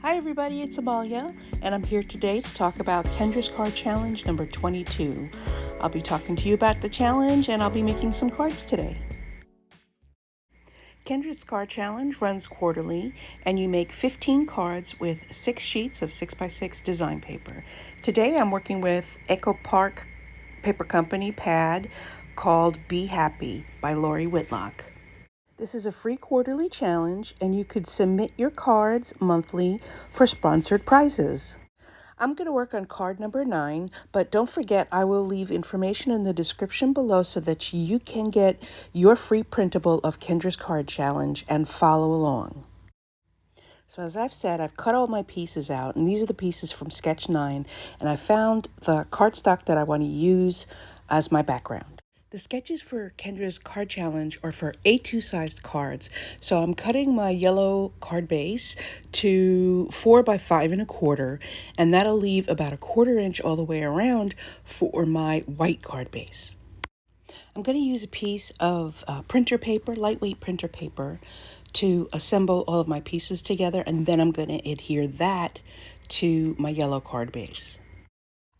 Hi everybody, it's Amalia, and I'm here today to talk about Kendra's Card Challenge number 22. I'll be talking to you about the challenge, and I'll be making some cards today. Kendra's Card Challenge runs quarterly, and you make 15 cards with 6 sheets of 6x6 design paper. Today I'm working with Echo Park Paper Company pad called Be Happy by Lori Whitlock. This is a free quarterly challenge, and you could submit your cards monthly for sponsored prizes. I'm going to work on card number 9, but don't forget I will leave information in the description below so that you can get your free printable of Kendra's Card Challenge and follow along. So as I've said, I've cut all my pieces out, and these are the pieces from Sketch 9, and I found the cardstock that I want to use as my background. The sketches for Kendra's Card Challenge are for A2 sized cards, so I'm cutting my yellow card base to 4 by 5 1/4, and that'll leave about 1/4 inch all the way around for my white card base. I'm going to use a piece of printer paper, lightweight printer paper, to assemble all of my pieces together, and then I'm going to adhere that to my yellow card base.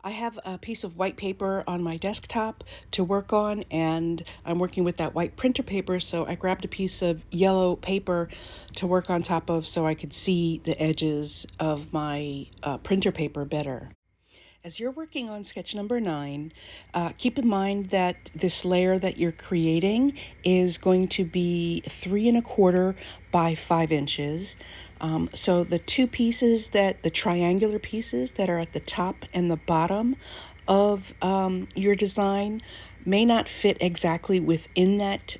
I have a piece of white paper on my desktop to work on, and I'm working with that white printer paper, so I grabbed a piece of yellow paper to work on top of so I could see the edges of my printer paper better. As you're working on sketch number 9, keep in mind that this layer that you're creating is going to be 3 1/4 by 5 inches. So the the triangular pieces that are at the top and the bottom of your design may not fit exactly within that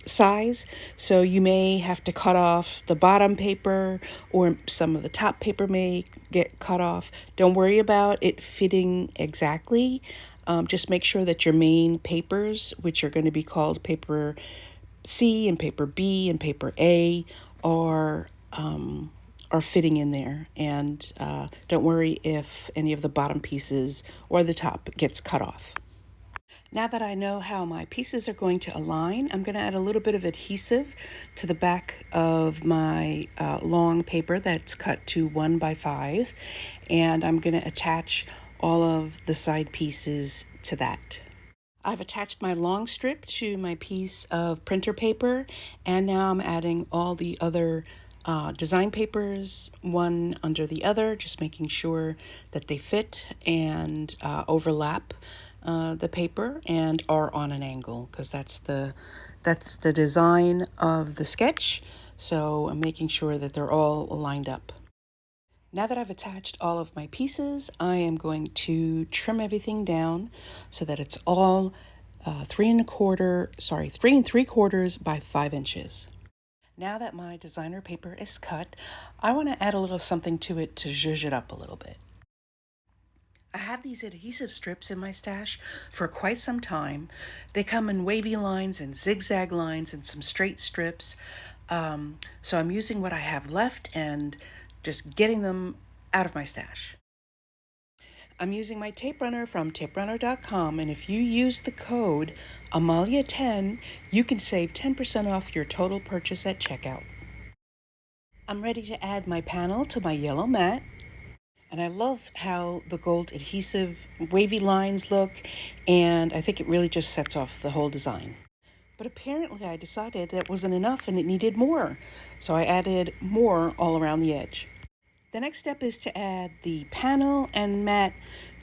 size, so you may have to cut off the bottom paper, or some of the top paper may get cut off. Don't worry about it fitting exactly. Just make sure that your main papers, which are going to be called paper C and paper B and paper A, are fitting in there, and don't worry if any of the bottom pieces or the top gets cut off. Now that I know how my pieces are going to align, I'm going to add a little bit of adhesive to the back of my long paper that's cut to 1 by 5, and I'm going to attach all of the side pieces to that. I've attached my long strip to my piece of printer paper, and now I'm adding all the other design papers one under the other, just making sure that they fit and overlap the paper and are on an angle, because that's the design of the sketch. So I'm making sure that they're all lined up. Now that I've attached all of my pieces, I am going to trim everything down so that it's all 3 3 3/4 by 5 inches. Now that my designer paper is cut, I want to add a little something to it to zhuzh it up a little bit. I have these adhesive strips in my stash for quite some time. They come in wavy lines and zigzag lines and some straight strips. So I'm using what I have left and just getting them out of my stash. I'm using my tape runner from taperunner.com, and if you use the code Amalia10, you can save 10% off your total purchase at checkout. I'm ready to add my panel to my yellow mat. And I love how the gold adhesive wavy lines look, and I think it really just sets off the whole design. But apparently I decided that wasn't enough and it needed more, so I added more all around the edge. The next step is to add the panel and mat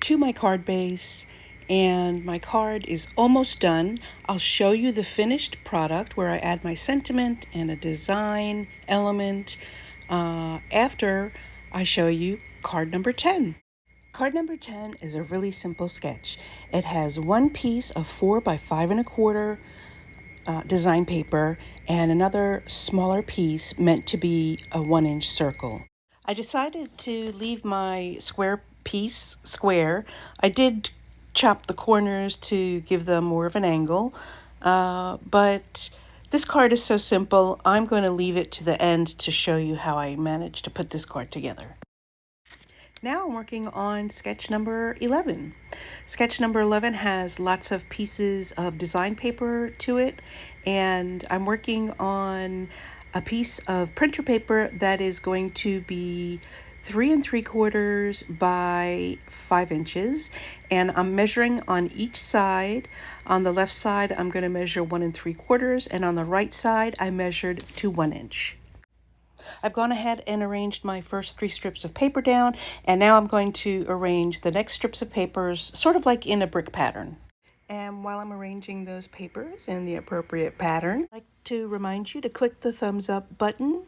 to my card base, and my card is almost done. I'll show you the finished product where I add my sentiment and a design element after I show you card number 10. Card number 10 is a really simple sketch. It has one piece of 4 by 5 1/4 design paper and another smaller piece meant to be a 1-inch circle. I decided to leave my square piece square. I did chop the corners to give them more of an angle, but this card is so simple, I'm going to leave it to the end to show you how I managed to put this card together. Now I'm working on sketch number 11. Sketch number 11 has lots of pieces of design paper to it, and I'm working on a piece of printer paper that is going to be 3 3/4 by 5 inches, and I'm measuring on each side. On the left side, I'm going to measure 1 3/4, and on the right side, I measured to 1 inch. I've gone ahead and arranged my first 3 strips of paper down, and now I'm going to arrange the next strips of papers sort of like in a brick pattern. And while I'm arranging those papers in the appropriate pattern, I'd like to remind you to click the thumbs up button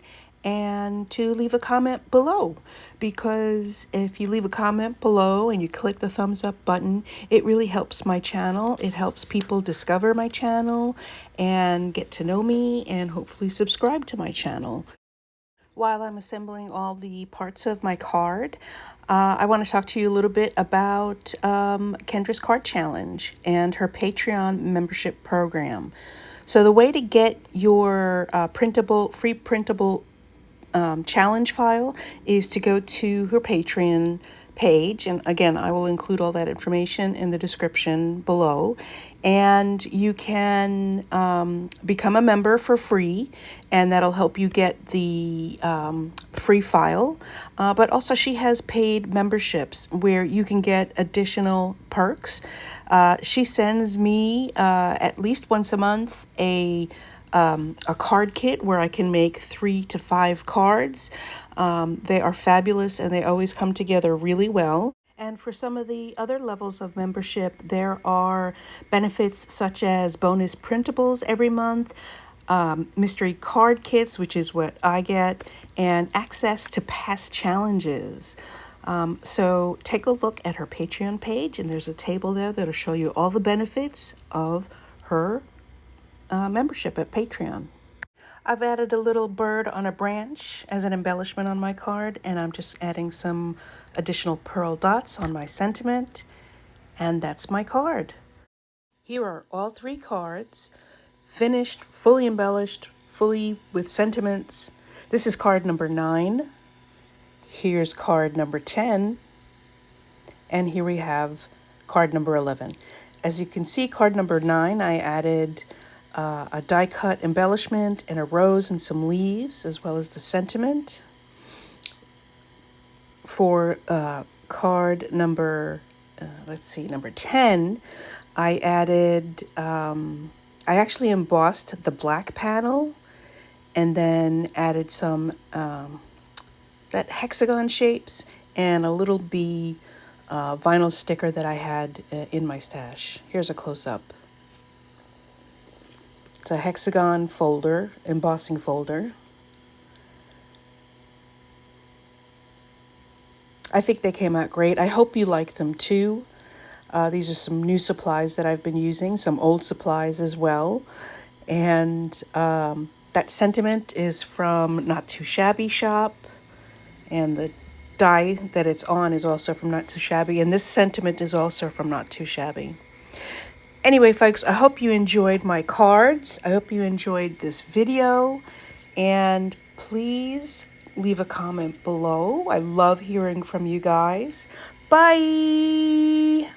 and to leave a comment below, because if you leave a comment below and you click the thumbs up button, it really helps my channel. It helps people discover my channel and get to know me and hopefully subscribe to my channel. While I'm assembling all the parts of my card, I want to talk to you a little bit about Kendra's Card Challenge and her Patreon membership program. So the way to get your free printable challenge file is to go to her Patreon page. And again, I will include all that information in the description below. And you can become a member for free, and that'll help you get the free file. But also, she has paid memberships where you can get additional perks. She sends me at least once a month a card kit where I can make 3 to 5 cards. They are fabulous and they always come together really well. And for some of the other levels of membership, there are benefits such as bonus printables every month, mystery card kits, which is what I get, and access to past challenges. So take a look at her Patreon page, and there's a table there that'll show you all the benefits of her membership at Patreon. I've added a little bird on a branch as an embellishment on my card, and I'm just adding some additional pearl dots on my sentiment, and that's my card. Here are all 3 cards, finished, fully embellished, fully with sentiments. This is card number 9. Here's card number 10. And here we have card number 11. As you can see, card number 9, I added a die cut embellishment and a rose and some leaves, as well as the sentiment. For card number, number 10, I added, I actually embossed the black panel and then added some hexagon shapes and a little bee vinyl sticker that I had in my stash. Here's a close-up. It's a hexagon folder, embossing folder. I think they came out great. I hope you like them too. These are some new supplies that I've been using, some old supplies as well. And that sentiment is from Not Too Shabby Shop. And the die that it's on is also from Not Too Shabby. And this sentiment is also from Not Too Shabby. Anyway, folks, I hope you enjoyed my cards. I hope you enjoyed this video. And please leave a comment below. I love hearing from you guys. Bye!